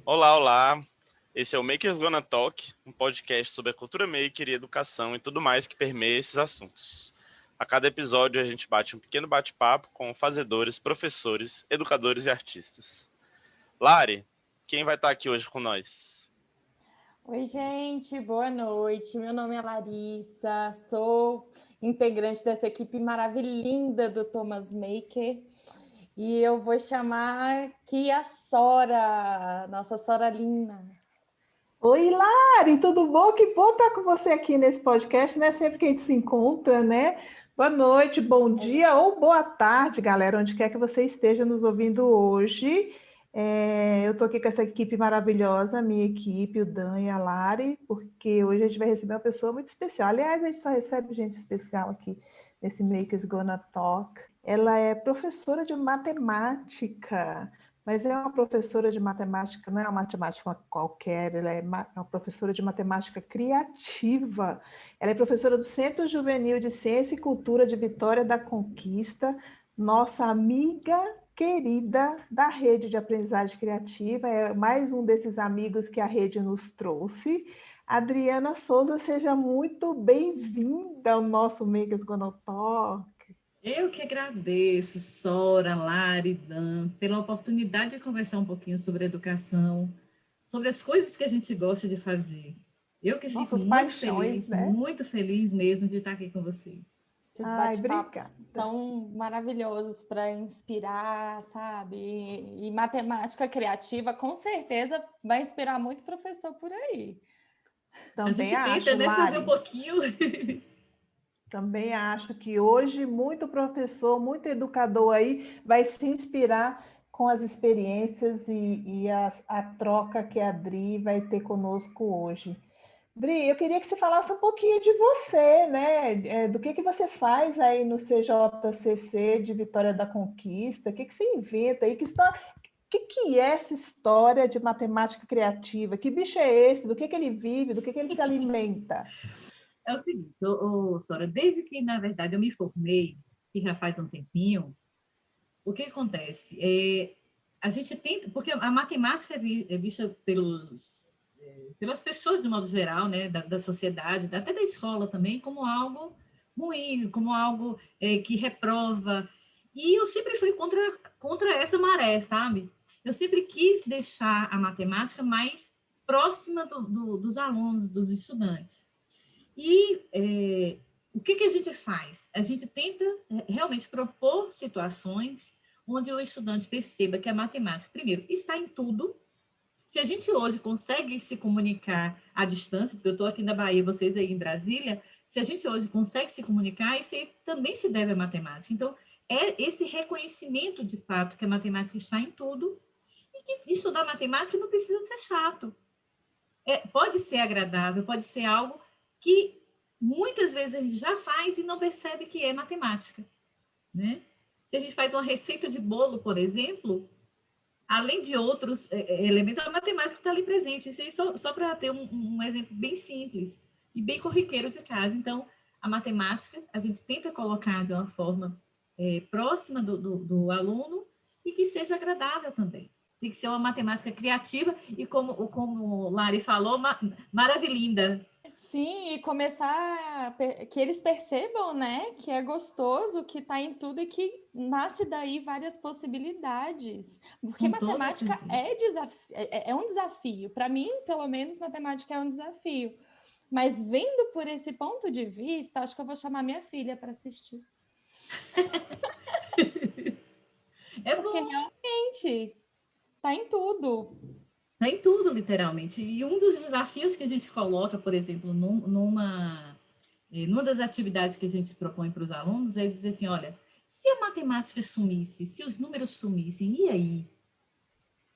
Olá, olá! Esse é o Makers Gonna Talk, um podcast sobre a cultura maker e educação e tudo mais que permeia esses assuntos. A cada episódio a gente bate um pequeno bate-papo com fazedores, professores, educadores e artistas. Lari, quem vai estar aqui hoje com nós? Oi, gente, boa noite. Meu nome é Larissa, sou integrante dessa equipe maravilhosa do Thomas Maker e eu vou chamar aqui a Sora, nossa Soralina. Oi, Lari, tudo bom? Que bom estar com você aqui nesse podcast, né? Sempre que a gente se encontra, né? Boa noite, bom dia ou boa tarde, galera, onde quer que você esteja nos ouvindo hoje. Eu estou aqui com essa equipe maravilhosa, minha equipe, o Dan e a Lari, porque hoje a gente vai receber uma pessoa muito especial. Aliás, a gente só recebe gente especial aqui nesse Makers Gonna Talk. Ela é professora de matemática. Mas é uma professora de matemática, não é uma matemática qualquer, ela é uma professora de matemática criativa. Ela é professora do Centro Juvenil de Ciência e Cultura de Vitória da Conquista, nossa amiga querida da rede de aprendizagem criativa, é mais um desses amigos que a rede nos trouxe. Adriana Souza, seja muito bem-vinda ao nosso Makers Gonna Talk. Eu que agradeço, Sora, Lari, Dan, pela oportunidade de conversar um pouquinho sobre educação, sobre as coisas que a gente gosta de fazer. Eu que fico muito feliz mesmo de estar aqui com vocês. Esses bate-papos tão maravilhosos para inspirar, sabe? E matemática criativa, com certeza, vai inspirar muito professor por aí. Também a gente tenta, né, fazer um pouquinho. Também acho que hoje muito professor, muito educador aí vai se inspirar com as experiências e a troca que a Dri vai ter conosco hoje. Dri, eu queria que você falasse um pouquinho de você, né? Do que você faz aí no CJCC de Vitória da Conquista, o que você inventa aí, que é essa história de matemática criativa? Que bicho é esse? Do que ele vive? Do que ele se alimenta? É o seguinte, Sora, desde que, na verdade, eu me formei, que já faz um tempinho, o que acontece? A gente tenta, porque a matemática é vista pelas pessoas, de modo geral, né, da sociedade, até da escola também, como algo ruim, como algo que reprova. E eu sempre fui contra essa maré, sabe? Eu sempre quis deixar a matemática mais próxima dos alunos, dos estudantes. E o que a gente faz? A gente tenta realmente propor situações onde o estudante perceba que a matemática, primeiro, está em tudo. Se a gente hoje consegue se comunicar à distância, porque eu estou aqui na Bahia, vocês aí em Brasília, se a gente hoje consegue se comunicar, isso também se deve à matemática. Então, é esse reconhecimento de fato que a matemática está em tudo e que estudar matemática não precisa ser chato. Pode ser agradável, pode ser algo que muitas vezes a gente já faz e não percebe que é matemática, né? Se a gente faz uma receita de bolo, por exemplo, além de outros elementos, a matemática está ali presente. Isso aí só para ter um exemplo bem simples e bem corriqueiro de casa. Então, a matemática, a gente tenta colocar de uma forma próxima do aluno e que seja agradável também. Tem que ser uma matemática criativa e, como o Lari falou, maravilhinda. Sim, e começar que eles percebam, né, que é gostoso, que está em tudo e que nasce daí várias possibilidades. Porque matemática é um desafio. Para mim, pelo menos, matemática é um desafio. Mas vendo por esse ponto de vista, acho que eu vou chamar minha filha para assistir. Porque realmente está em tudo. Está em tudo, literalmente. E um dos desafios que a gente coloca, por exemplo, numa das atividades que a gente propõe para os alunos, é dizer assim, olha, se a matemática sumisse, se os números sumissem, e aí?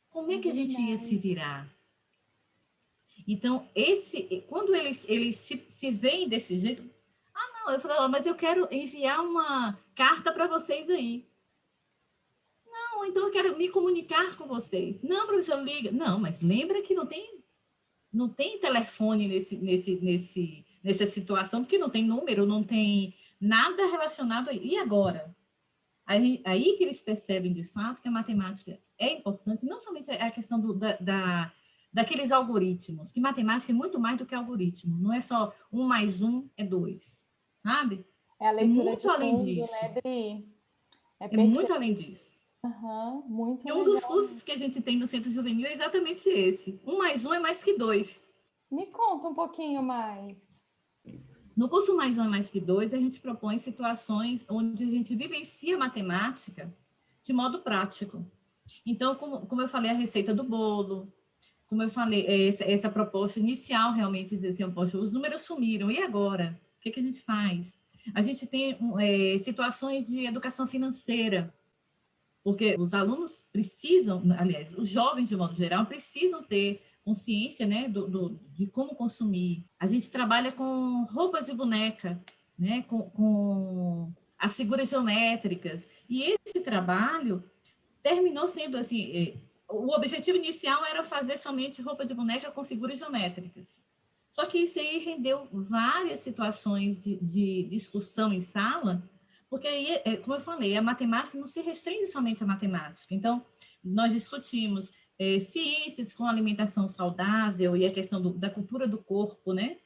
Como é que a gente ia se virar? Então, quando eles se veem desse jeito, não, eu falo, mas eu quero enviar uma carta para vocês aí. Não, então eu quero me comunicar com vocês. Não, professor, liga. Não, mas lembra que não tem telefone nessa situação, porque não tem número, não tem nada relacionado aí. E agora? Aí que eles percebem, de fato, que a matemática é importante, não somente a questão da daqueles algoritmos, que matemática é muito mais do que algoritmo, não é só 1 mais 1 é 2, sabe? É a leitura muito de além mundo, disso. né, Dri? É muito além disso. Uhum, muito E um dos legal. cursos que a gente tem no Centro Juvenil é exatamente esse. 1 mais 1 é mais que 2. Me conta um pouquinho mais. No curso 1 mais 1 é mais que 2, a gente propõe situações onde a gente vivencia matemática de modo prático. Então, como eu falei, a receita do bolo, como eu falei, essa proposta inicial realmente dizer assim, poxa, os números sumiram, e agora? O que a gente faz? A gente tem situações de educação financeira, porque os alunos precisam, aliás, os jovens, de modo geral, precisam ter consciência, né, de como consumir. A gente trabalha com roupas de boneca, né, com as figuras geométricas, e esse trabalho terminou sendo assim, o objetivo inicial era fazer somente roupa de boneca com figuras geométricas. Só que isso aí rendeu várias situações de discussão em sala, porque aí, como eu falei, a matemática não se restringe somente à matemática. Então, nós discutimos ciências com alimentação saudável e a questão da cultura do corpo, né?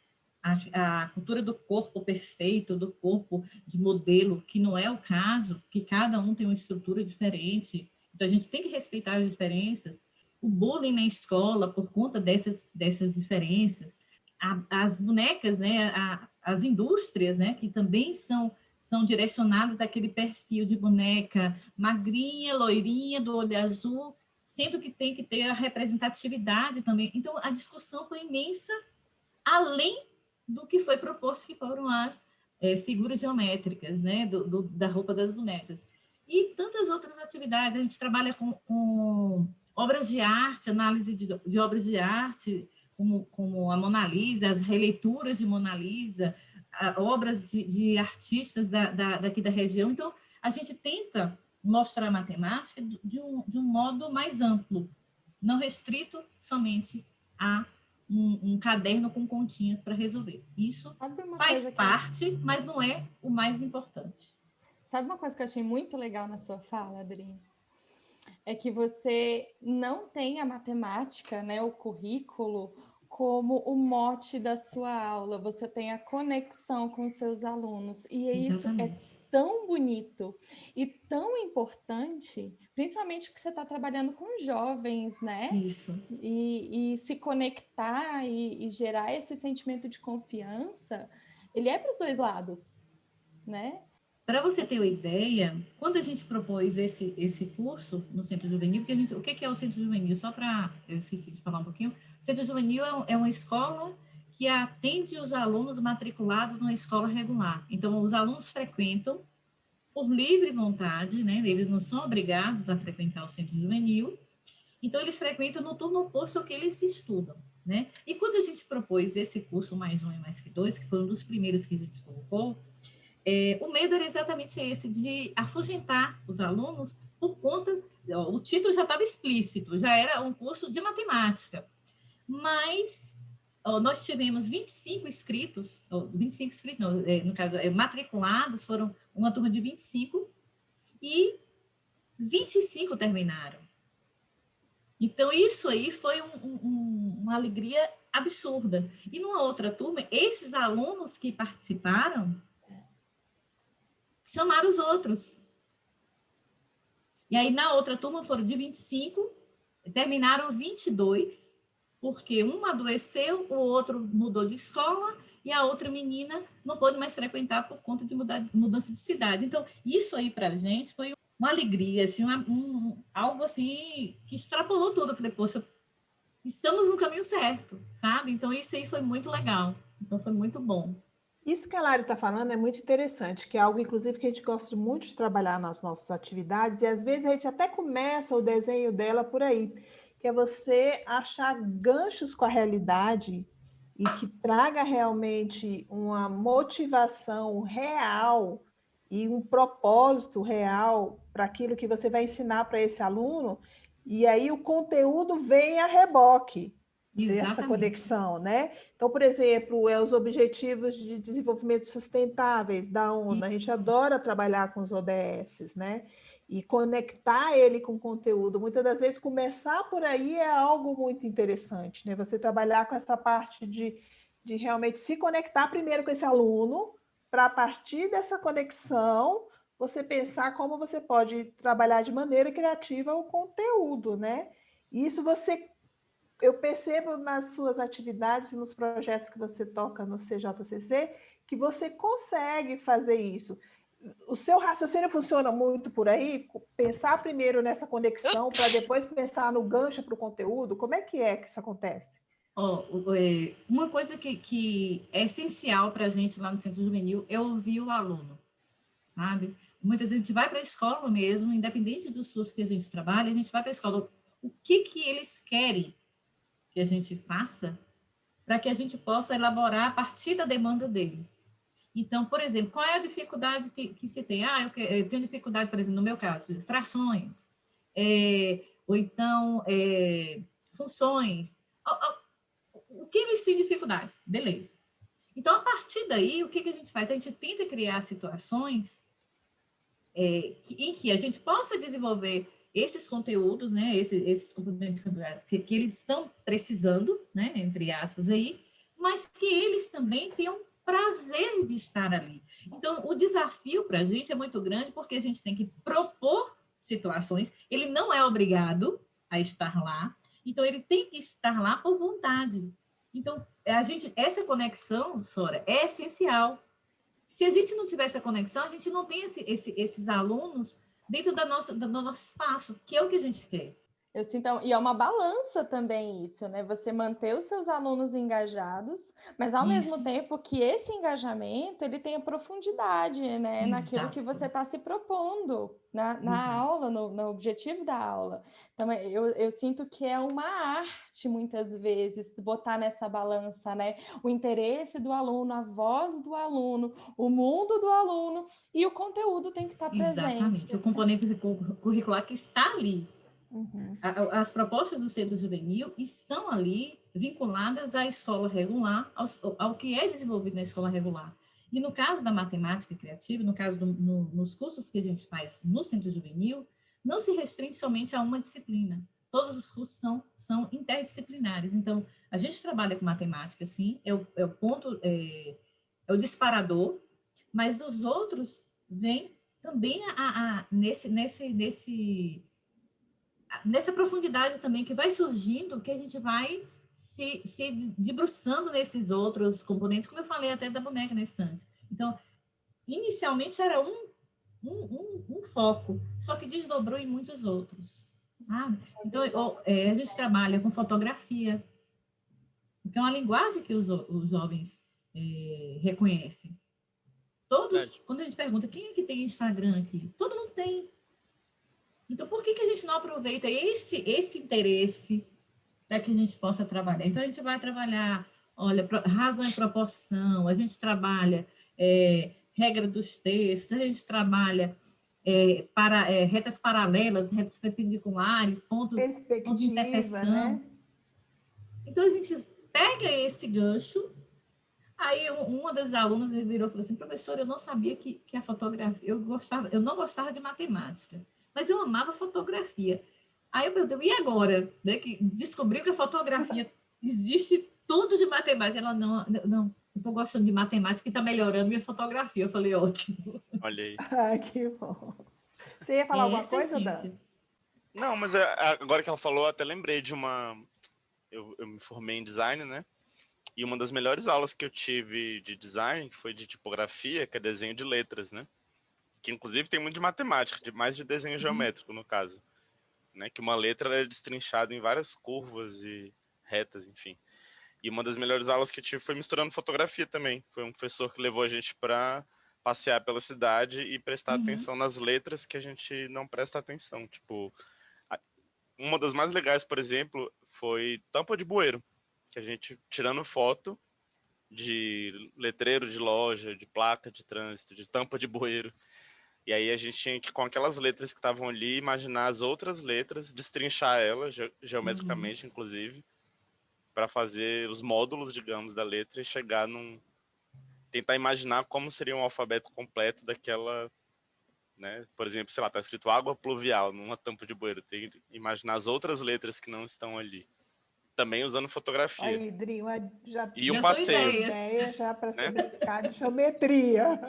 A cultura do corpo perfeito, do corpo de modelo, que não é o caso, que cada um tem uma estrutura diferente. Então, a gente tem que respeitar as diferenças. O bullying na escola, por conta dessas diferenças. As bonecas, né, as indústrias, né, que também são direcionadas àquele perfil de boneca magrinha, loirinha, do olho azul, sendo que tem que ter a representatividade também. Então, a discussão foi imensa, além do que foi proposto, que foram as figuras geométricas, né, da roupa das bonecas. E tantas outras atividades. A gente trabalha com obras de arte, análise de obras de arte, como a Mona Lisa, as releituras de Mona Lisa, obras de artistas daqui da região. Então, a gente tenta mostrar a matemática de um modo mais amplo, não restrito somente a um caderno com continhas para resolver. Isso faz parte, mas não é o mais importante. Sabe uma coisa que eu achei muito legal na sua fala, Adri? É que você não tem a matemática, né, o currículo, como o mote da sua aula. Você tem a conexão com os seus alunos. E isso é tão bonito e tão importante, principalmente porque você está trabalhando com jovens, né? Isso. E se conectar e gerar esse sentimento de confiança, ele é para os dois lados, né? Para você ter uma ideia, quando a gente propôs esse curso no Centro Juvenil, porque o que é o Centro Juvenil? Só para, eu esqueci de falar um pouquinho, o Centro Juvenil é uma escola que atende os alunos matriculados numa escola regular. Então, os alunos frequentam por livre vontade, né? Eles não são obrigados a frequentar o Centro Juvenil, então eles frequentam no turno oposto ao que eles estudam, né? E quando a gente propôs esse curso mais 1 e mais que 2, que foi um dos primeiros que a gente colocou, o medo era exatamente esse, de afugentar os alunos por conta, o título já estava explícito, já era um curso de matemática, mas nós tivemos 25 inscritos, não, no caso, matriculados, foram uma turma de 25, e 25 terminaram. Então, isso aí foi uma alegria absurda. E numa outra turma, esses alunos que participaram chamaram os outros. E aí, na outra turma, foram de 25, terminaram 22, porque um adoeceu, o outro mudou de escola, e a outra menina não pôde mais frequentar por conta de mudança de cidade. Então, isso aí, para a gente, foi uma alegria, assim, algo assim, que extrapolou tudo. Eu falei, poxa, estamos no caminho certo, sabe? Então, isso aí foi muito legal. Então, foi muito bom. Isso que a Lari está falando é muito interessante, que é algo, inclusive, que a gente gosta muito de trabalhar nas nossas atividades, e às vezes a gente até começa o desenho dela por aí, que é você achar ganchos com a realidade e que traga realmente uma motivação real e um propósito real para aquilo que você vai ensinar para esse aluno, e aí o conteúdo vem a reboque dessa conexão, né? Então, por exemplo, os Objetivos de Desenvolvimento Sustentáveis da ONU, a gente adora trabalhar com os ODS, né? e conectar ele com o conteúdo. Muitas das vezes, começar por aí é algo muito interessante, né? Você trabalhar com essa parte de realmente se conectar primeiro com esse aluno, para a partir dessa conexão, você pensar como você pode trabalhar de maneira criativa o conteúdo, né? Isso eu percebo nas suas atividades e nos projetos que você toca no CJCC, que você consegue fazer isso. O seu raciocínio funciona muito por aí? Pensar primeiro nessa conexão para depois pensar no gancho para o conteúdo? Como é que isso acontece? Uma coisa que é essencial para a gente lá no Centro Juvenil é ouvir o aluno, sabe? Muitas vezes a gente vai para a escola mesmo, independente dos cursos que a gente trabalha, a gente vai para a escola. O que eles querem que a gente faça para que a gente possa elaborar a partir da demanda dele? Então, por exemplo, qual é a dificuldade que se tem? Eu tenho dificuldade, por exemplo, no meu caso, de frações, ou então funções. O que eles têm dificuldade? Beleza. Então, a partir daí, o que a gente faz? A gente tenta criar situações em que a gente possa desenvolver esses conteúdos, né, esses componentes que eles estão precisando, né, entre aspas aí, mas que eles também tenham prazer de estar ali. Então, o desafio para a gente é muito grande, porque a gente tem que propor situações, ele não é obrigado a estar lá, então ele tem que estar lá por vontade. Então, essa conexão, Sora, é essencial. Se a gente não tiver essa conexão, a gente não tem esses alunos dentro do nosso espaço, que é o que a gente quer. Eu sinto, e é uma balança também isso, né? Você manter os seus alunos engajados, mas ao mesmo tempo que esse engajamento ele tenha profundidade, né? Naquilo que você está se propondo na aula, no objetivo da aula. Então, eu sinto que é uma arte, muitas vezes, botar nessa balança, né? O interesse do aluno, a voz do aluno, o mundo do aluno, e o conteúdo tem que estar presente. Exatamente, o componente curricular que está ali. Uhum. As propostas do Centro Juvenil estão ali vinculadas à escola regular, ao que é desenvolvido na escola regular. E no caso da matemática criativa, no caso nos cursos que a gente faz no Centro Juvenil, não se restringe somente a uma disciplina. Todos os cursos são interdisciplinares. Então, a gente trabalha com matemática, sim, é o ponto, é o disparador, mas os outros vêm também nessa profundidade também que vai surgindo, que a gente vai se debruçando nesses outros componentes, como eu falei até da boneca nesse instante. Então, inicialmente era um foco, só que desdobrou em muitos outros, sabe? Então, a gente trabalha com fotografia, que é uma linguagem que os jovens reconhecem. Todos, quando a gente pergunta quem é que tem Instagram aqui, todo mundo tem. Então, por que a gente não aproveita esse interesse para que a gente possa trabalhar? Então, a gente vai trabalhar, olha, razão e proporção, a gente trabalha regra dos textos, a gente trabalha retas paralelas, retas perpendiculares, ponto de interseção. Né? Então, a gente pega esse gancho. Aí, uma das alunas virou e falou assim, professora, eu não sabia que a fotografia, eu não gostava de matemática, mas eu amava fotografia. Aí eu perguntei, e agora? Né, que descobriu que a fotografia existe tudo de matemática. Ela, não, eu estou gostando de matemática e está melhorando minha fotografia. Eu falei, ótimo. Olha aí. Ah, que bom. Você ia falar alguma coisa, Dan? Não, mas agora que ela falou, eu até lembrei de uma... Eu me formei em design, né? E uma das melhores aulas que eu tive de design foi de tipografia, que é desenho de letras, né? Que inclusive tem muito de matemática, mais de desenho geométrico, no caso. Né? Que uma letra é destrinchada em várias curvas e retas, enfim. E uma das melhores aulas que eu tive foi misturando fotografia também. Foi um professor que levou a gente para passear pela cidade e prestar atenção nas letras que a gente não presta atenção. Tipo, uma das mais legais, por exemplo, foi tampa de bueiro. Que a gente, tirando foto de letreiro de loja, de placa de trânsito, de tampa de bueiro. E aí a gente tinha que, com aquelas letras que estavam ali, imaginar as outras letras, destrinchar elas, geometricamente, inclusive, para fazer os módulos, digamos, da letra e chegar tentar imaginar como seria um alfabeto completo daquela né? Por exemplo, sei lá, tá escrito água pluvial numa tampa de bueiro. Tem que imaginar as outras letras que não estão ali. Também usando fotografia. Aí, Dri, E um Já são passeio, ideia já para você né? brincar de geometria.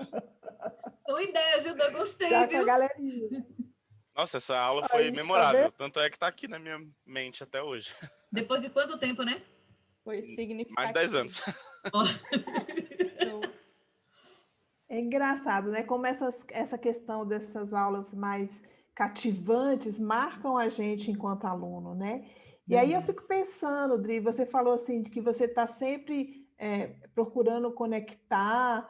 São ideias, eu gostei, Já com a viu? galerinha. Nossa, essa aula foi Aí, tá memorável. vendo? Tanto é que tá aqui na minha mente até hoje. Depois de quanto tempo, né? Foi Mais de 10 significativo. anos. Ó, Show. É engraçado, né? Como essa questão dessas aulas mais cativantes marcam a gente enquanto aluno, né? E aí eu fico pensando, Dri, você falou assim de que você está sempre procurando conectar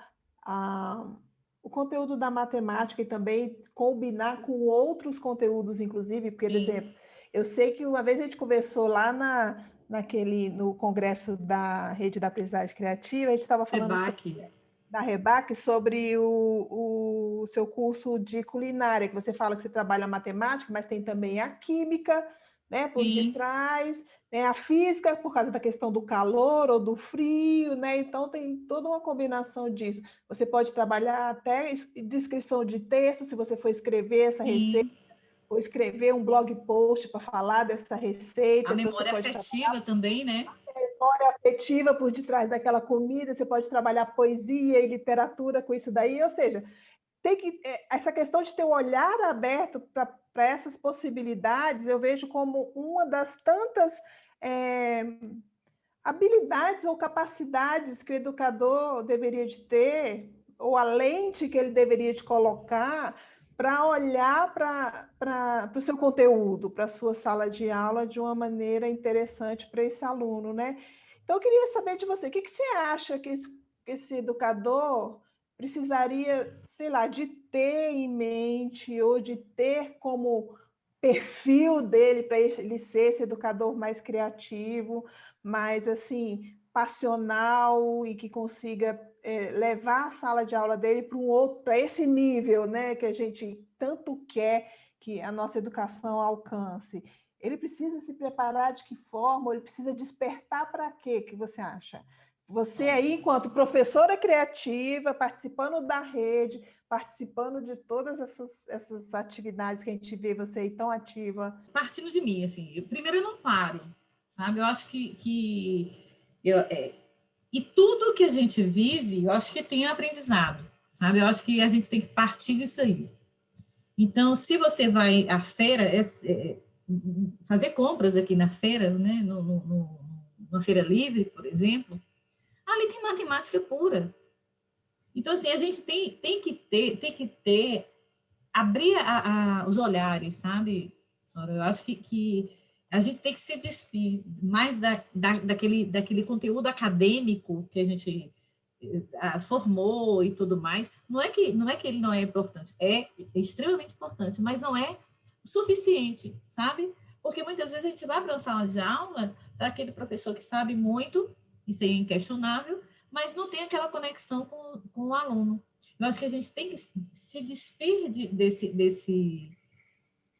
o conteúdo da matemática e também combinar com outros conteúdos, inclusive, por sim, exemplo, eu sei que uma vez a gente conversou lá no congresso da Rede da Aprendizagem Criativa, a gente estava falando Sebac. da Rebac sobre o seu curso de culinária, que você fala que você trabalha matemática, mas tem também a química, né, por Sim, detrás, né, a física, por causa da questão do calor ou do frio, né? Então tem toda uma combinação disso. Você pode trabalhar até descrição de texto, se você for escrever essa receita, sim. ou escrever um blog post para falar dessa A receita, você memória pode afetiva também, né? memória afetiva por detrás daquela comida, você pode trabalhar poesia e literatura com isso daí, ou seja, essa questão de ter o olhar aberto para essas possibilidades, eu vejo como uma das tantas habilidades ou capacidades que o educador deveria de ter, ou a lente que ele deveria de colocar para olhar para o seu conteúdo, para a sua sala de aula de uma maneira interessante para esse aluno, né? Então, eu queria saber de você, o que você acha que esse educador precisaria, sei lá, de ter em mente ou de ter como perfil dele para ele ser esse educador mais criativo, mais assim passional e que consiga levar a sala de aula dele para esse nível, né, que a gente tanto quer que a nossa educação alcance. Ele precisa se preparar de que forma? Ou ele precisa despertar para quê? Que você acha? Você aí, enquanto professora criativa, participando da rede, participando de todas essas atividades que a gente vê você aí tão ativa. Partindo de mim, assim, primeiro eu não paro, sabe? Eu acho e tudo que a gente vive, eu acho que tem aprendizado, sabe? Eu acho que a gente tem que partir disso aí. Então, se você vai à feira, fazer compras aqui na feira, né? Numa feira livre, por exemplo, ali tem matemática pura. Então, assim, a gente tem que ter abrir os olhares, sabe, Sora? Eu acho que a gente tem que se despir mais daquele conteúdo acadêmico que a gente formou e tudo mais. Não é que ele não é importante, é extremamente importante, mas não é o suficiente, sabe? Porque muitas vezes a gente vai para uma sala de aula daquele professor que sabe muito, isso é inquestionável, mas não tem aquela conexão com o aluno. Eu acho que a gente tem que se despir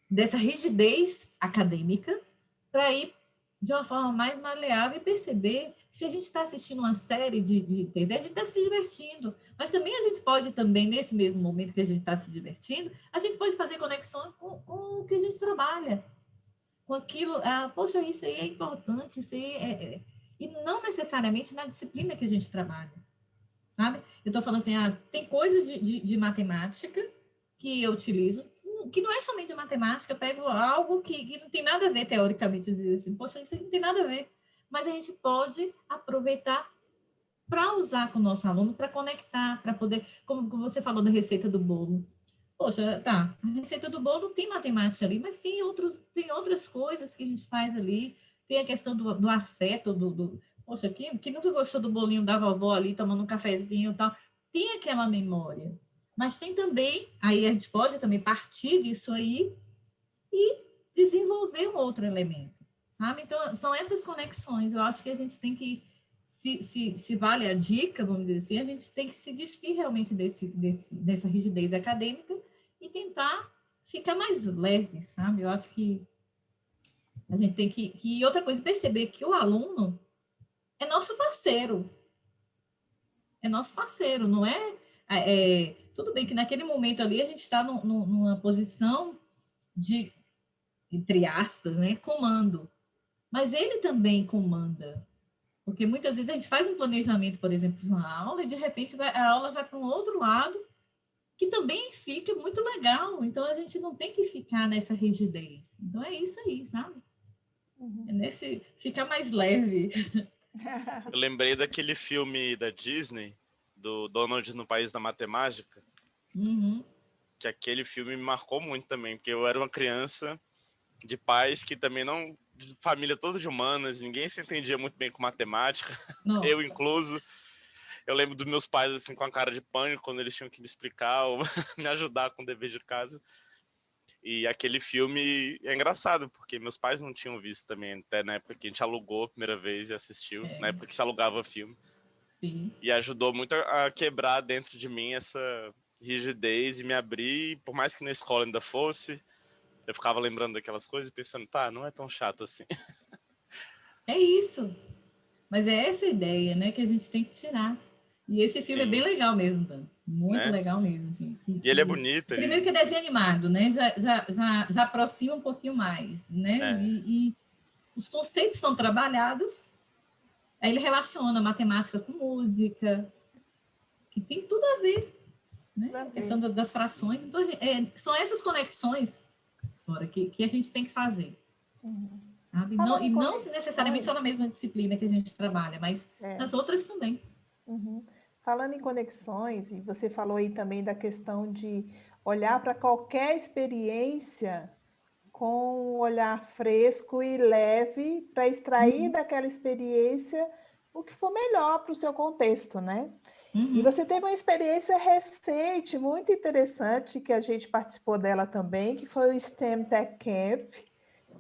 dessa rigidez acadêmica para ir de uma forma mais maleável e perceber se a gente está assistindo uma série de TV, a gente está se divertindo. Mas também a gente pode, também, nesse mesmo momento que a gente está se divertindo, a gente pode fazer conexão com o que a gente trabalha. Com aquilo, poxa, isso aí é importante, isso aí e não necessariamente na disciplina que a gente trabalha, sabe? Eu estou falando assim, tem coisas de matemática que eu utilizo, que não é somente de matemática, eu pego algo que não tem nada a ver, teoricamente, dizer assim, poxa, isso não tem nada a ver, mas a gente pode aproveitar para usar com o nosso aluno, para conectar, para poder, como você falou da receita do bolo. Poxa, tá, a receita do bolo tem matemática ali, mas tem outras coisas que a gente faz ali, tem a questão do afeto, poxa, que nunca gostou do bolinho da vovó ali, tomando um cafezinho e tal, tem aquela memória. Mas tem também, aí a gente pode também partir disso aí e desenvolver um outro elemento, sabe? Então, são essas conexões, eu acho que a gente tem que, se vale a dica, vamos dizer assim, a gente tem que se despir realmente dessa rigidez acadêmica e tentar ficar mais leve, sabe? Eu acho que a gente tem e outra coisa, perceber que o aluno é nosso parceiro, não é Tudo bem que naquele momento ali a gente está numa posição de, entre aspas, né, comando. Mas ele também comanda. Porque muitas vezes a gente faz um planejamento, por exemplo, de uma aula, e de repente a aula vai para um outro lado, que também fica muito legal. Então a gente não tem que ficar nessa rigidez. Então é isso aí, sabe? É nesse ficar mais leve. Eu lembrei daquele filme da Disney, do Donald no País da Matemática, que aquele filme me marcou muito também, porque eu era uma criança de pais que também não... de família toda de humanas, ninguém se entendia muito bem com matemática, Nossa. eu incluso. Eu lembro dos meus pais assim com a cara de pânico quando eles tinham que me explicar ou me ajudar com o dever de casa. E aquele filme é engraçado, porque meus pais não tinham visto também, até na época que a gente alugou a primeira vez e assistiu, na época que se alugava filme. Sim. E ajudou muito a quebrar dentro de mim essa rigidez e me abrir, por mais que na escola ainda fosse, eu ficava lembrando daquelas coisas e pensando, tá, não é tão chato assim. É isso. Mas é essa ideia, né, que a gente tem que tirar. E esse filme é bem legal mesmo, Dan. Muito legal mesmo, assim. E ele é bonito. Primeiro que é desenho animado, né? Já aproxima um pouquinho mais, né? E os conceitos são trabalhados. Aí ele relaciona matemática com música, que tem tudo a ver, né? A questão das frações. Então, são essas conexões, Sora, que a gente tem que fazer. Sabe? Não, e não necessariamente só na mesma disciplina que a gente trabalha, mas nas outras também. Falando em conexões, e você falou aí também da questão de olhar para qualquer experiência com um olhar fresco e leve para extrair daquela experiência o que for melhor para o seu contexto, né? E você teve uma experiência recente, muito interessante, que a gente participou dela também, que foi o STEM Tech Camp,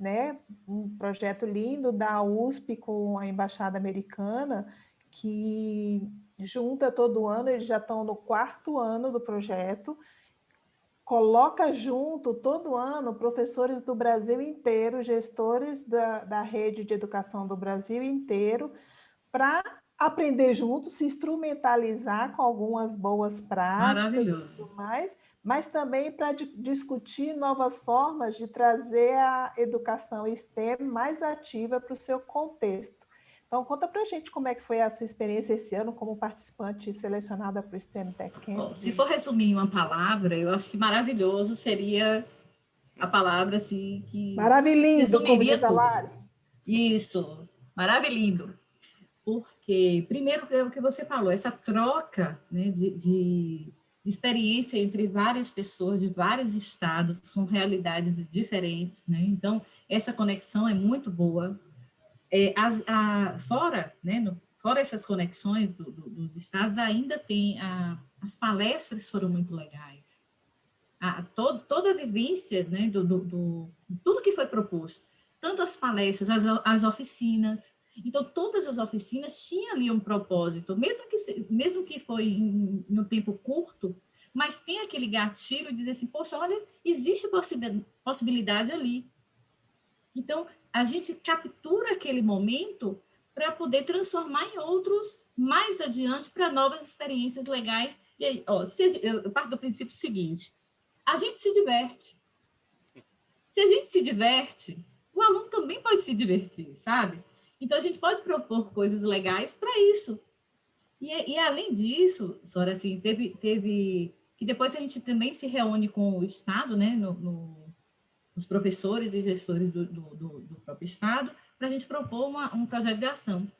né? Um projeto lindo da USP com a Embaixada Americana, que junta todo ano, eles já estão no 4º ano do projeto, coloca junto todo ano professores do Brasil inteiro, gestores da rede de educação do Brasil inteiro, para aprender junto, se instrumentalizar com algumas boas práticas e tudo mais, mas também para discutir novas formas de trazer a educação STEM mais ativa para o seu contexto. Então, conta para a gente como é que foi a sua experiência esse ano como participante selecionada para o STEM Tech Camp. Bom, se for resumir em uma palavra, eu acho que maravilhoso seria a palavra assim que maravilhoso, como diz a Lari. Isso, maravilhoso. Porque, primeiro, é o que você falou, essa troca, né, de experiência entre várias pessoas de vários estados com realidades diferentes, né? Então, essa conexão é muito boa. Fora, né, fora essas conexões dos estados, ainda tem as palestras foram muito legais. Toda a vivência, né, tudo que foi proposto, tanto as palestras, as oficinas. Então, todas as oficinas tinham ali um propósito, mesmo que foi em um tempo curto, mas tem aquele gatilho de dizer assim, poxa, olha, existe possibilidade ali. Então, a gente captura aquele momento para poder transformar em outros mais adiante para novas experiências legais. E aí, eu parto do princípio seguinte, a gente se diverte. Se a gente se diverte, o aluno também pode se divertir, sabe? Então, a gente pode propor coisas legais para isso. E além disso, Sora, assim, teve que depois a gente também se reúne com o Estado, né, os professores e gestores do próprio Estado, para a gente propor um projeto de ação.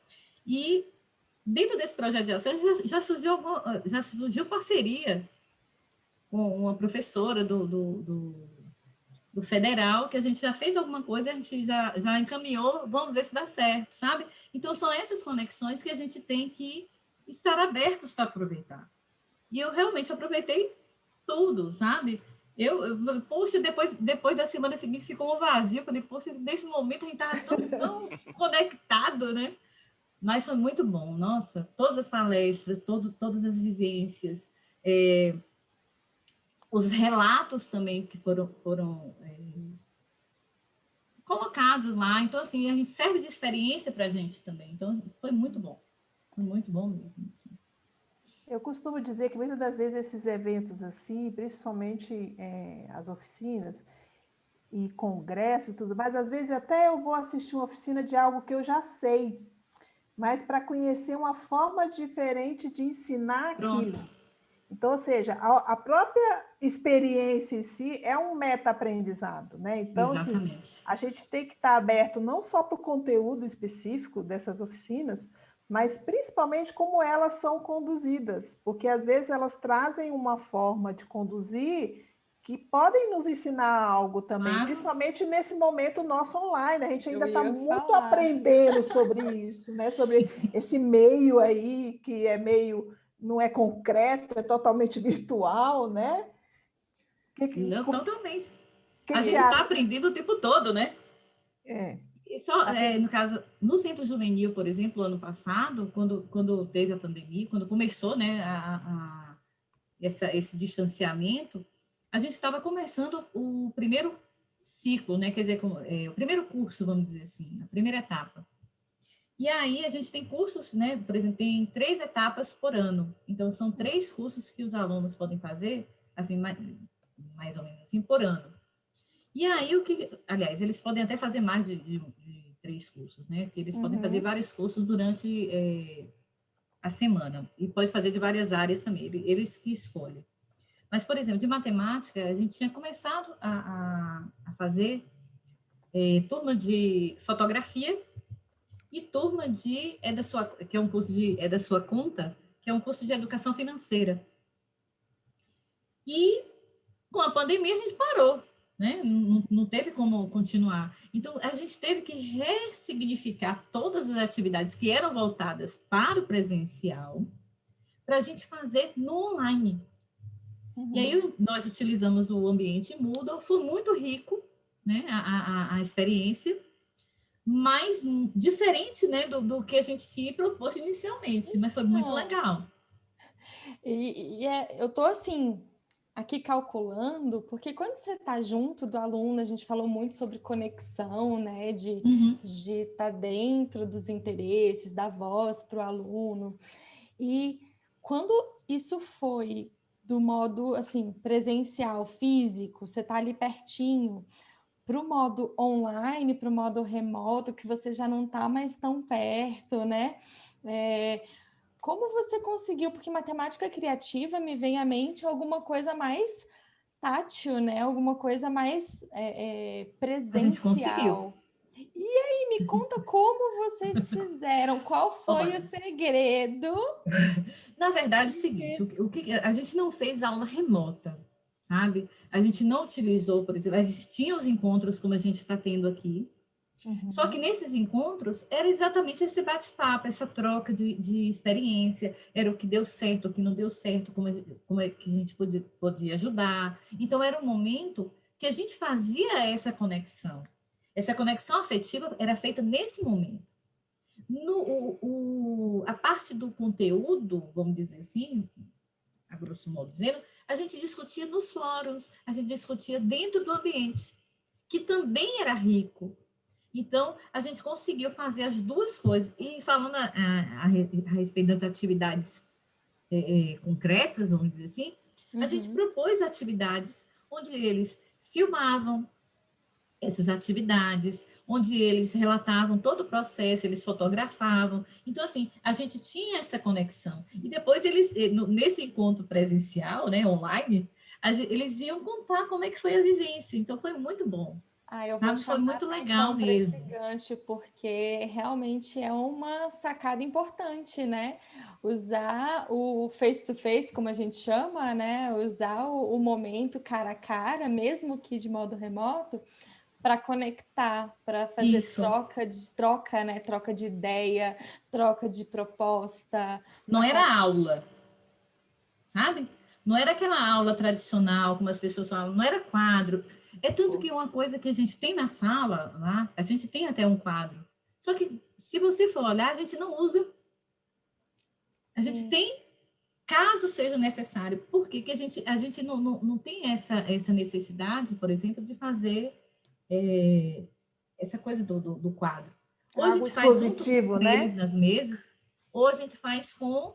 E dentro desse projeto de ação já surgiu parceria com uma professora do federal, que a gente já fez alguma coisa, a gente já encaminhou, vamos ver se dá certo, sabe? Então, são essas conexões que a gente tem que estar abertos para aproveitar. E eu realmente aproveitei tudo, sabe? Poxa, depois da semana seguinte ficou um vazio, eu falei, poxa, nesse momento a gente estava tão conectado, né? Mas foi muito bom, nossa, todas as palestras, todas as vivências, os relatos também que foram colocados lá. Então, assim, a gente serve de experiência para a gente também. Então, foi muito bom mesmo. Assim. Eu costumo dizer que muitas das vezes esses eventos assim, principalmente as oficinas e congresso e tudo mais, às vezes até eu vou assistir uma oficina de algo que eu já sei, mas para conhecer uma forma diferente de ensinar aquilo. Pronto. Então, ou seja, a própria experiência em si é um meta-aprendizado, né? Então, assim, Exatamente. a gente tem que estar aberto não só para o conteúdo específico dessas oficinas, mas principalmente como elas são conduzidas, porque às vezes elas trazem uma forma de conduzir que podem nos ensinar algo também, Claro. principalmente nesse momento nosso online. A gente ainda está muito falar. aprendendo sobre isso, né? Sobre esse meio aí que é meio não é concreto, é totalmente virtual, né? Não, totalmente. Que A você gente está acha? aprendendo o tempo todo, né? É, E só, no caso, no Centro Juvenil, por exemplo, ano passado, quando teve a pandemia, quando começou, né, esse distanciamento, a gente estava começando o primeiro ciclo, né, quer dizer, o primeiro curso, vamos dizer assim, a primeira etapa. E aí a gente tem cursos, né, por exemplo, tem 3 etapas por ano. Então, são 3 cursos que os alunos podem fazer, assim, mais ou menos assim, por ano. E aí, aliás, eles podem até fazer mais de 3 cursos, né? Que eles podem fazer vários cursos durante a semana. E pode fazer de várias áreas também, eles que escolhem. Mas, por exemplo, de matemática, a gente tinha começado a fazer turma de fotografia e turma que é um curso da sua conta, que é um curso de educação financeira. E com a pandemia a gente parou, né? Não teve como continuar. Então, a gente teve que ressignificar todas as atividades que eram voltadas para o presencial, para a gente fazer no online. E aí, nós utilizamos o ambiente Moodle, foi muito rico, né? A experiência, mas diferente, né, do que a gente tinha proposto inicialmente, mas foi muito legal. Eu tô assim, aqui calculando, porque quando você está junto do aluno, a gente falou muito sobre conexão, né? De estar dentro dos interesses, da voz para o aluno. E quando isso foi do modo assim, presencial, físico, você está ali pertinho, para o modo online, para o modo remoto, que você já não está mais tão perto, né? Como você conseguiu? Porque matemática criativa me vem à mente alguma coisa mais tátil, né? Alguma coisa mais presencial. A gente conseguiu. E aí, me conta como vocês fizeram? Qual foi Olha, o segredo? na verdade, é o seguinte, o que a gente não fez aula remota, sabe? A gente não utilizou, por exemplo, a gente tinha os encontros como a gente está tendo aqui, só que nesses encontros era exatamente esse bate-papo, essa troca de experiência, era o que deu certo, o que não deu certo, como é que a gente podia ajudar. Então, era um momento que a gente fazia essa conexão. Essa conexão afetiva era feita nesse momento. A parte do conteúdo, vamos dizer assim, a grosso modo dizendo, a gente discutia nos fóruns, a gente discutia dentro do ambiente, que também era rico. Então, a gente conseguiu fazer as duas coisas. E falando a respeito das atividades concretas, vamos dizer assim, a gente propôs atividades onde eles filmavam essas atividades, onde eles relatavam todo o processo, eles fotografavam. Então, assim, a gente tinha essa conexão. E depois, nesse encontro presencial, né, online, eles iam contar como é que foi a vivência. Então, foi muito bom. Eu vou Foi chamar muito legal atenção para esse mesmo. gancho, porque realmente é uma sacada importante, né? Usar o face-to-face, como a gente chama, né? Usar o momento cara a cara, mesmo que de modo remoto, para conectar, para fazer Isso. troca, né? Troca de ideia, troca de proposta. Não era aula, sabe? Não era aquela aula tradicional, como as pessoas falam, não era quadro. É tanto que uma coisa que a gente tem na sala, lá, a gente tem até um quadro. Só que, se você for olhar, a gente não usa. A gente tem, caso seja necessário. Por quê? Porque a gente não tem essa necessidade, por exemplo, de fazer essa coisa do quadro. Ou a algo gente faz junto com expositivo, eles né? nas mesas, ou a gente faz com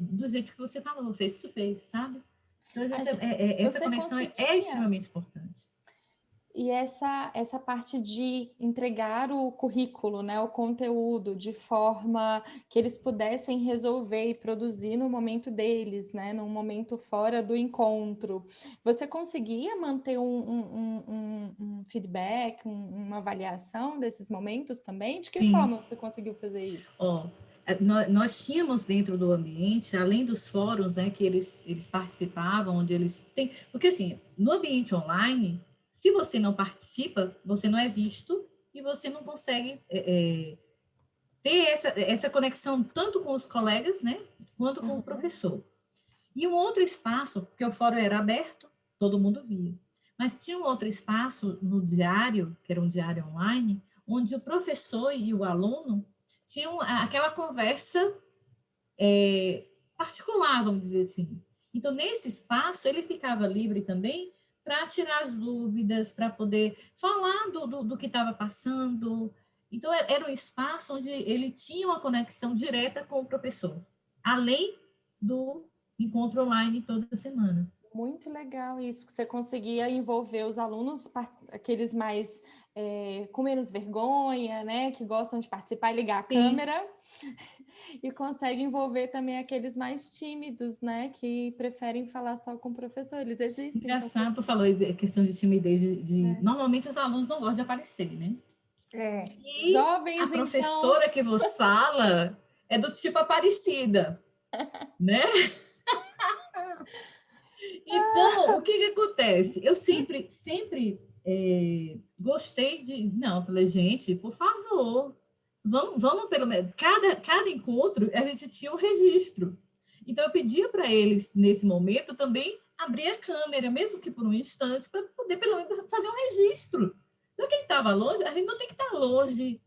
do jeito que você falou, face to face, sabe? Então, essa Você conexão é conseguia. extremamente importante. E essa parte de entregar o currículo, né, o conteúdo, de forma que eles pudessem resolver e produzir no momento deles, né, num momento fora do encontro. Você conseguia manter um feedback, uma avaliação desses momentos também? De que Sim. forma você conseguiu fazer isso? Nós tínhamos dentro do ambiente, além dos fóruns, né, que eles participavam, onde eles têm... Porque, assim, no ambiente online, se você não participa, você não é visto e você não consegue ter essa conexão tanto com os colegas, né, quanto com o professor. E um outro espaço, porque o fórum era aberto, todo mundo via. Mas tinha um outro espaço no diário, que era um diário online, onde o professor e o aluno tinham aquela conversa particular, vamos dizer assim. Então, nesse espaço, ele ficava livre também para tirar as dúvidas, para poder falar do que estava passando. Então, era um espaço onde ele tinha uma conexão direta com o professor, além do encontro online toda semana. Muito legal isso, porque você conseguia envolver os alunos, aqueles mais com menos vergonha, né, que gostam de participar e ligar a câmera, e consegue envolver também aqueles mais tímidos, né, que preferem falar só com o professor. Eles existem. Engraçado, tu falou a questão de timidez, normalmente os alunos não gostam de aparecer, né? E Jovens, a professora então... que vos fala é do tipo Aparecida, né? Então, o que acontece? Eu sempre gostei de... Não, falei, gente, por favor, vamos pelo menos... Cada encontro, a gente tinha um registro. Então, eu pedia para eles, nesse momento, também abrir a câmera, mesmo que por um instante, para poder, pelo menos, fazer um registro. Então, quem estava longe, a gente não tem que estar longe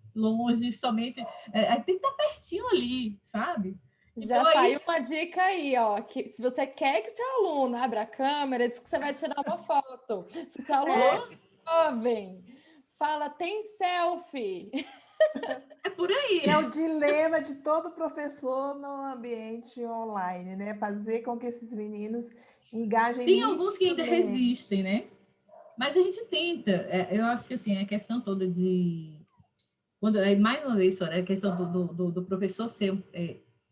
somente... a gente tem que estar pertinho ali, sabe? Já então, saiu uma dica aí, ó, que se você quer que seu aluno abra a câmera, diz que você vai tirar uma foto. Se seu aluno é jovem, fala, tem selfie. É por aí. É o dilema de todo professor no ambiente online, né? Fazer com que esses meninos engajem. Tem alguns que ainda resistem, né? Mas a gente tenta. Eu acho que assim, a questão toda de... mais uma vez, a questão do professor ser...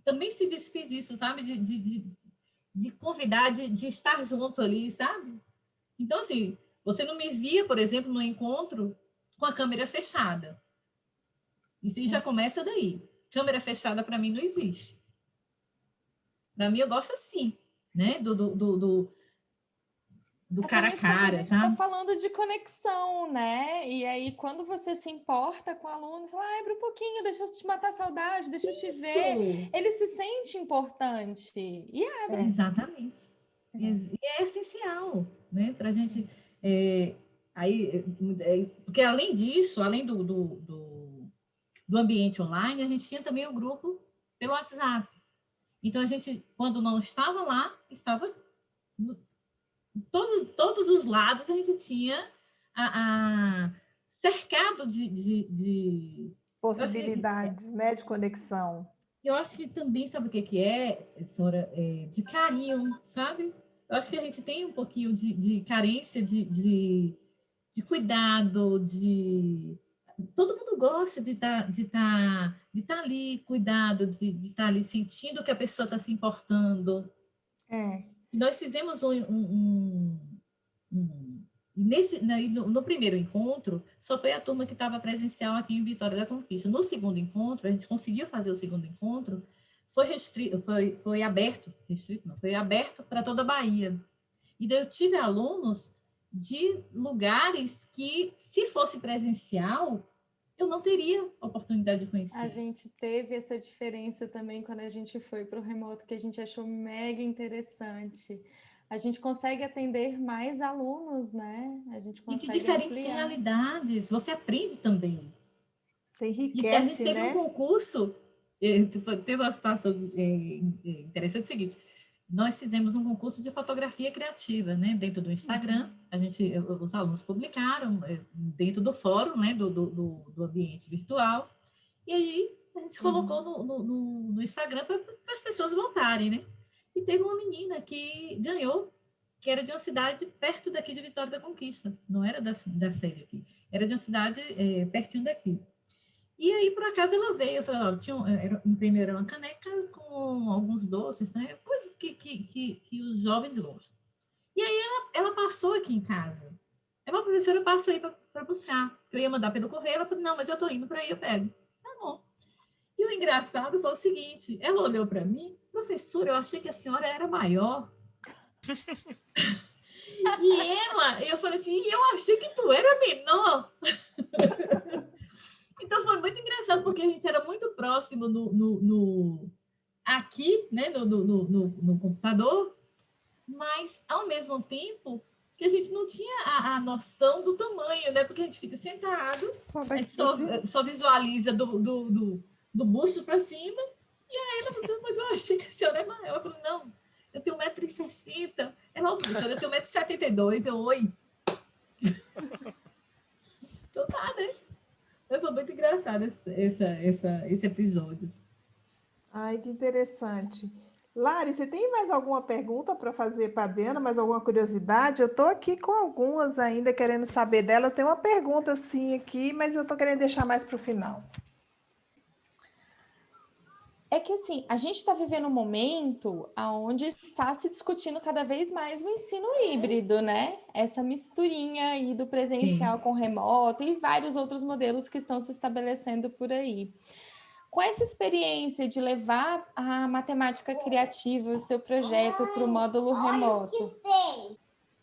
também se despedir disso, sabe? De convidar, de estar junto ali, sabe? Então, assim, você não me via, por exemplo, no encontro com a câmera fechada. Isso já começa daí. Câmera fechada, para mim, não existe. Para mim, eu gosto assim, né? Do cara a cara, a gente está falando de conexão, né? E aí, quando você se importa com o aluno, fala, abre um pouquinho, deixa eu te matar a saudade, deixa eu te ver. Ele se sente importante e abre. Exatamente. E é essencial, né? Para a gente... porque além disso, além do ambiente online, a gente tinha também o grupo pelo WhatsApp. Então, a gente, quando não estava lá, estava... Todos os lados a gente tinha cercado de possibilidades, né, de conexão. Eu acho que também, sabe o que é, Sora? De carinho, sabe? Eu acho que a gente tem um pouquinho de carência de cuidado, todo mundo gosta de estar ali, cuidado, de estar ali sentindo que a pessoa está se importando. E nós fizemos no primeiro encontro, só foi a turma que estava presencial aqui em Vitória da Conquista. No segundo encontro, a gente conseguiu fazer o segundo encontro, foi aberto, restrito não, foi aberto para toda a Bahia. E daí eu tive alunos de lugares que, se fosse presencial, eu não teria oportunidade de conhecer. A gente teve essa diferença também quando a gente foi para o remoto, que a gente achou mega interessante. A gente consegue atender mais alunos, né? A gente consegue e de diferentes realidades, você aprende também. Você enriquece, e a gente teve né? um concurso, teve uma situação interessante, o seguinte, nós fizemos um concurso de fotografia criativa, né, dentro do Instagram, os alunos publicaram dentro do fórum, né, do ambiente virtual, e aí A gente colocou no Instagram para as pessoas voltarem, né? E teve uma menina que ganhou, que era de uma cidade perto daqui de Vitória da Conquista. Não era da sede aqui. Era de uma cidade pertinho daqui. E aí, por acaso, ela veio. Eu falei, ó, primeiro era uma caneca com alguns doces, né? Coisa que os jovens gostam. E aí, ela passou aqui em casa. Aí, uma professora passou aí para buscar. Eu ia mandar pelo correio. Ela falou, não, mas eu tô indo para aí, eu pego. Tá bom. E o engraçado foi o seguinte, ela olhou para mim, professora, eu achei que a senhora era maior. Eu falei assim, eu achei que tu era menor. Então foi muito engraçado, porque a gente era muito próximo aqui, né, no computador, mas ao mesmo tempo que a gente não tinha a noção do tamanho, né? Porque a gente fica sentado, a gente só visualiza do busto para cima, e aí ela falou, mas eu achei que a senhora é maior. Eu falei, não, eu tenho 1,60 m. Ela, professora, eu tenho 1,72 m. Eu, oi. Então tá, né? Foi muito engraçado esse episódio. Ai, que interessante. Lari, você tem mais alguma pergunta para fazer para a Diana? Mais alguma curiosidade? Eu estou aqui com algumas ainda querendo saber dela. Eu tenho uma pergunta sim aqui, mas eu estou querendo deixar mais para o final. É que assim, a gente está vivendo um momento onde está se discutindo cada vez mais o ensino híbrido, né? Essa misturinha aí do presencial com remoto e vários outros modelos que estão se estabelecendo por aí. Com essa experiência de levar a matemática criativa, o seu projeto para o módulo remoto.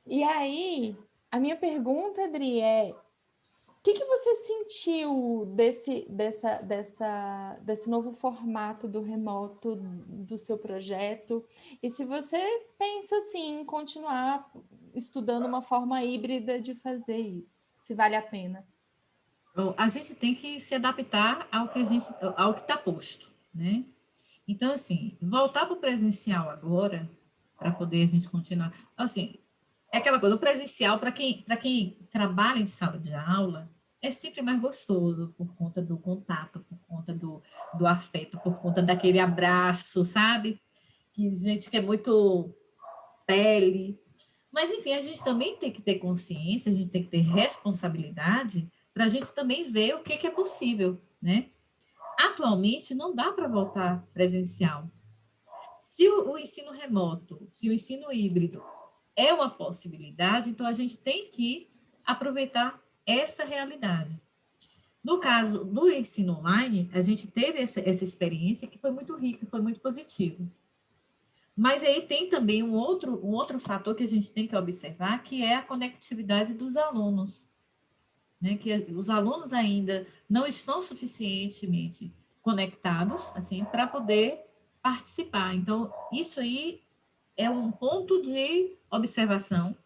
E aí, a minha pergunta, Adri, é: o que você sentiu desse novo formato do remoto do seu projeto? E se você pensa assim, em continuar estudando uma forma híbrida de fazer isso, se vale a pena? A gente tem que se adaptar ao que está posto, né? Então, assim, voltar para o presencial agora, para poder a gente continuar. Assim, é aquela coisa, o presencial, para quem trabalha em sala de aula, é sempre mais gostoso, por conta do contato, por conta do afeto, por conta daquele abraço, sabe? Que gente que é muito pele. Mas, enfim, a gente também tem que ter consciência, a gente tem que ter responsabilidade para a gente também ver o que é possível, né? Atualmente, não dá para voltar presencial. Se o ensino remoto, se o ensino híbrido é uma possibilidade, então a gente tem que aproveitar essa realidade. No caso do ensino online, a gente teve essa experiência que foi muito rica, foi muito positiva. Mas aí tem também um outro fator que a gente tem que observar, que é a conectividade dos alunos, né? Que os alunos ainda não estão suficientemente conectados, assim, para poder participar. Então, isso aí é um ponto de observação,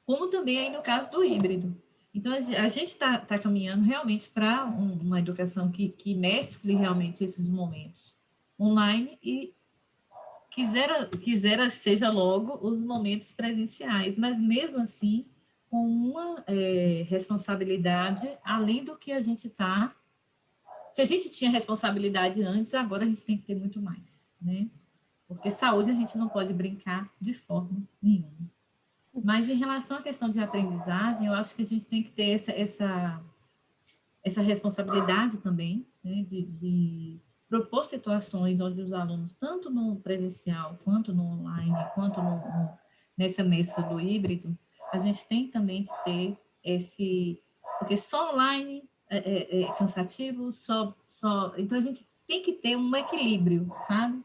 como também aí no caso do híbrido. Então, a gente está caminhando realmente para uma educação que mescle realmente esses momentos online e quisera seja logo os momentos presenciais, mas mesmo assim com uma responsabilidade além do que a gente está. Se a gente tinha responsabilidade antes, agora a gente tem que ter muito mais, né? Porque saúde a gente não pode brincar de forma nenhuma. Mas em relação à questão de aprendizagem, eu acho que a gente tem que ter essa responsabilidade também, né? De propor situações onde os alunos, tanto no presencial, quanto no online, quanto nessa mescla do híbrido, a gente tem também que ter porque só online é cansativo, então a gente tem que ter um equilíbrio, sabe?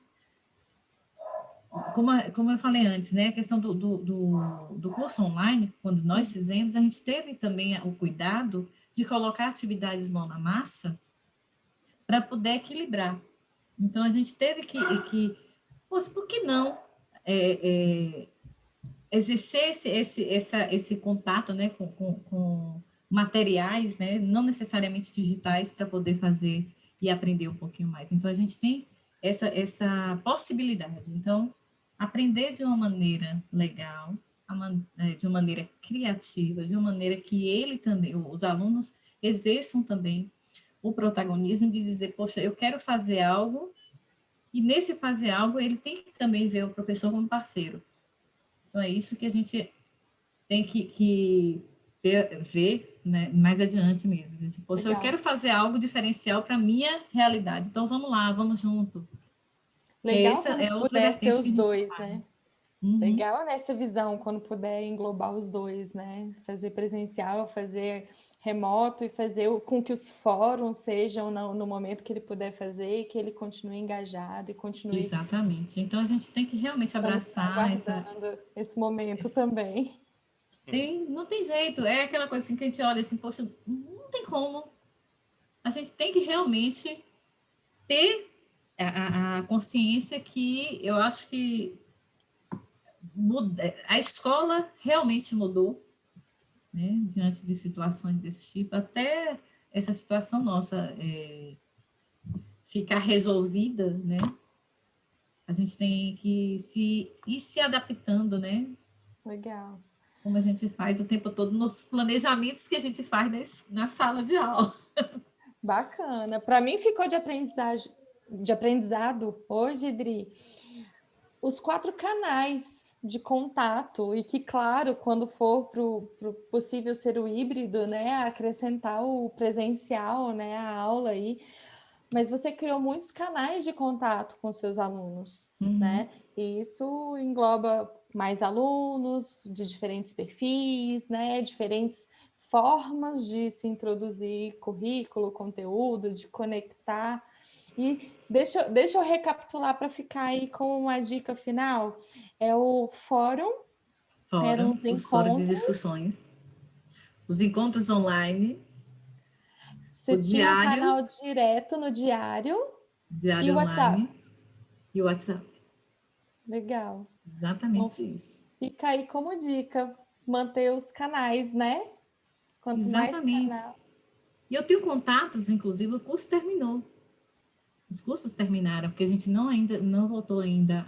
Como eu falei antes, né, a questão do curso online, quando nós fizemos, a gente teve também o cuidado de colocar atividades mão na massa para poder equilibrar. Então, a gente teve poxa, por que não exercer esse contato, né, com materiais, né, não necessariamente digitais, para poder fazer e aprender um pouquinho mais. Então, a gente tem essa possibilidade. Então, aprender de uma maneira legal, de uma maneira criativa, de uma maneira que ele também, os alunos exerçam também o protagonismo de dizer, poxa, eu quero fazer algo, e nesse fazer algo ele tem que também ver o professor como parceiro. Então é isso que a gente tem que ver, né, mais adiante mesmo. Dizer, poxa, Legal. eu quero fazer algo diferencial para a minha realidade, então vamos lá, vamos junto. Legal Essa quando é outra puder ser vertente os que a gente dois, trabalha. né? Uhum. Legal nessa visão, quando puder englobar os dois, né? Fazer presencial, fazer remoto e fazer com que os fóruns sejam no momento que ele puder fazer e que ele continue engajado e continue Exatamente. Então a gente tem que realmente abraçar aguardando esse momento também. Não tem jeito, é aquela coisa assim que a gente olha assim, poxa, não tem como. A gente tem que realmente ter a consciência que eu acho que a escola realmente mudou, né, diante de situações desse tipo, até essa situação nossa ficar resolvida, né? A gente tem que ir se adaptando, né? Legal. Como a gente faz o tempo todo nos planejamentos que a gente faz na sala de aula. Bacana. Para mim ficou de aprendizado hoje, Dri, os 4 canais de contato e que, claro, quando for possível ser o híbrido, né, acrescentar o presencial, né, a aula aí, mas você criou muitos canais de contato com seus alunos, né? E isso engloba mais alunos de diferentes perfis, né? Diferentes formas de se introduzir currículo, conteúdo, de conectar. E deixa eu recapitular para ficar aí com uma dica final. É o fórum, eram os O fórum de encontros. discussões, os encontros online, Você o tinha um diário, canal direto no diário e o WhatsApp. online e o WhatsApp. Legal. Exatamente Então, isso. fica aí como dica, manter os canais, né? Quanto mais Exatamente. canal. E eu tenho contatos, inclusive, o curso terminou. Os cursos terminaram, porque a gente ainda não voltou ainda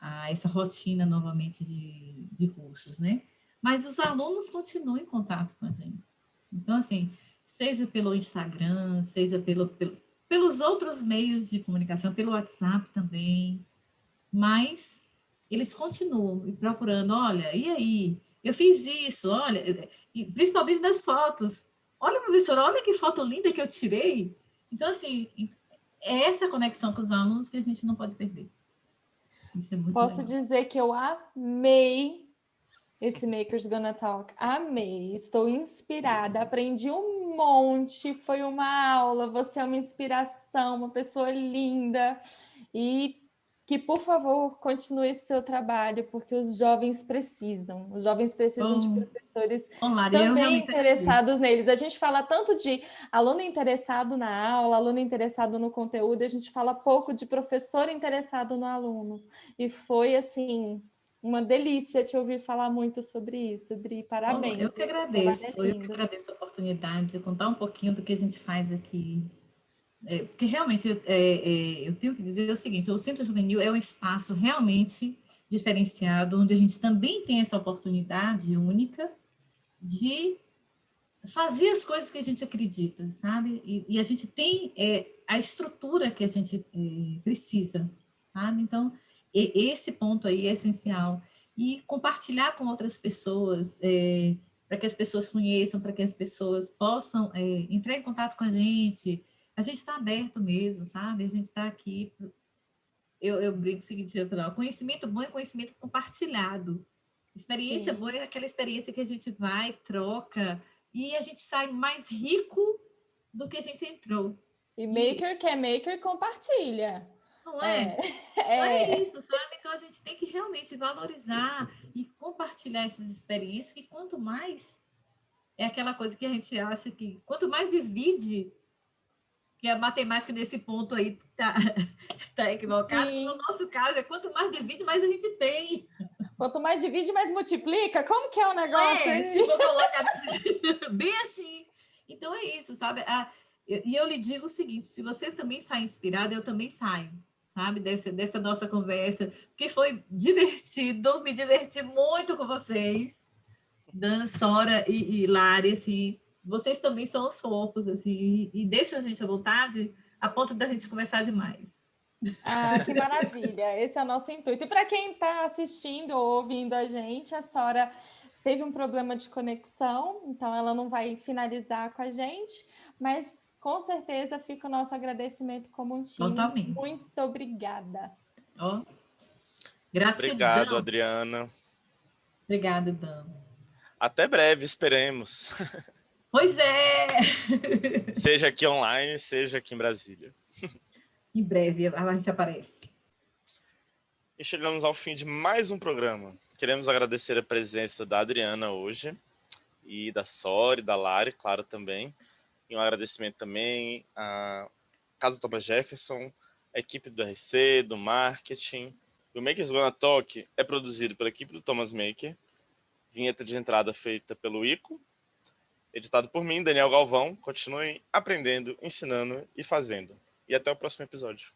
a essa rotina novamente de cursos, né? Mas os alunos continuam em contato com a gente. Então, assim, seja pelo Instagram, seja pelos outros meios de comunicação, pelo WhatsApp também, mas eles continuam me procurando, olha, e aí? Eu fiz isso, olha, e principalmente das fotos. Olha, professora, olha que foto linda que eu tirei. Então, assim, é essa conexão com os alunos que a gente não pode perder. Isso é muito Posso legal. dizer que eu amei esse Makers Gonna Talk. Amei, estou inspirada, aprendi um monte, foi uma aula, você é uma inspiração, uma pessoa linda. E que, por favor, continue esse seu trabalho, porque os jovens precisam. Os jovens precisam de professores Lari, eu também realmente agradeço. interessados neles. A gente fala tanto de aluno interessado na aula, aluno interessado no conteúdo, e a gente fala pouco de professor interessado no aluno. E foi, assim, uma delícia te ouvir falar muito sobre isso, Dri. Parabéns. Eu que agradeço. Eu que agradeço a oportunidade de contar um pouquinho do que a gente faz aqui. Porque realmente eu tenho que dizer o seguinte: o Centro Juvenil é um espaço realmente diferenciado, onde a gente também tem essa oportunidade única de fazer as coisas que a gente acredita, sabe? E a gente tem a estrutura que a gente precisa, sabe? Então, esse ponto aí é essencial. E compartilhar com outras pessoas, para que as pessoas conheçam, para que as pessoas possam entrar em contato com a gente. A gente está aberto mesmo, sabe? A gente está aqui. Eu brinco o seguinte, eu falo, conhecimento bom é conhecimento compartilhado. Experiência Sim. boa é aquela experiência que a gente vai, troca, e a gente sai mais rico do que a gente entrou. E maker que é maker, compartilha. Não é? Não é isso, sabe? Então a gente tem que realmente valorizar e compartilhar essas experiências, que quanto mais é aquela coisa que a gente acha que quanto mais divide, que a matemática nesse ponto aí tá equivocada, no nosso caso é quanto mais divide, mais a gente tem. Quanto mais divide, mais multiplica? Como que é o negócio aí? Se for colocar bem assim. Então é isso, sabe? E eu lhe digo o seguinte: se você também sai inspirado, eu também saio, sabe? Dessa nossa conversa, que foi divertido, me diverti muito com vocês, Dan, Sora e Lari, assim, Vocês também são os fofos, assim, e deixam a gente à vontade a ponto da gente conversar demais. Ah, que maravilha! Esse é o nosso intuito. E para quem está assistindo ou ouvindo a gente, a Sora teve um problema de conexão, então ela não vai finalizar com a gente, mas com certeza fica o nosso agradecimento como um time. Totalmente. Muito obrigada. Ó, gratidão. Obrigado, Adriana. Obrigada, Dan. Até breve, esperemos. Pois é! Seja aqui online, seja aqui em Brasília. Em breve a gente aparece. E chegamos ao fim de mais um programa. Queremos agradecer a presença da Adriana hoje, e da Sora e da Lari, claro, também. E um agradecimento também à Casa Thomas Jefferson, a equipe do RC, do marketing. O Makers Gonna Talk é produzido pela equipe do Thomas Maker. Vinheta de entrada feita pelo Ico. Editado por mim, Daniel Galvão. Continuem aprendendo, ensinando e fazendo. E até o próximo episódio.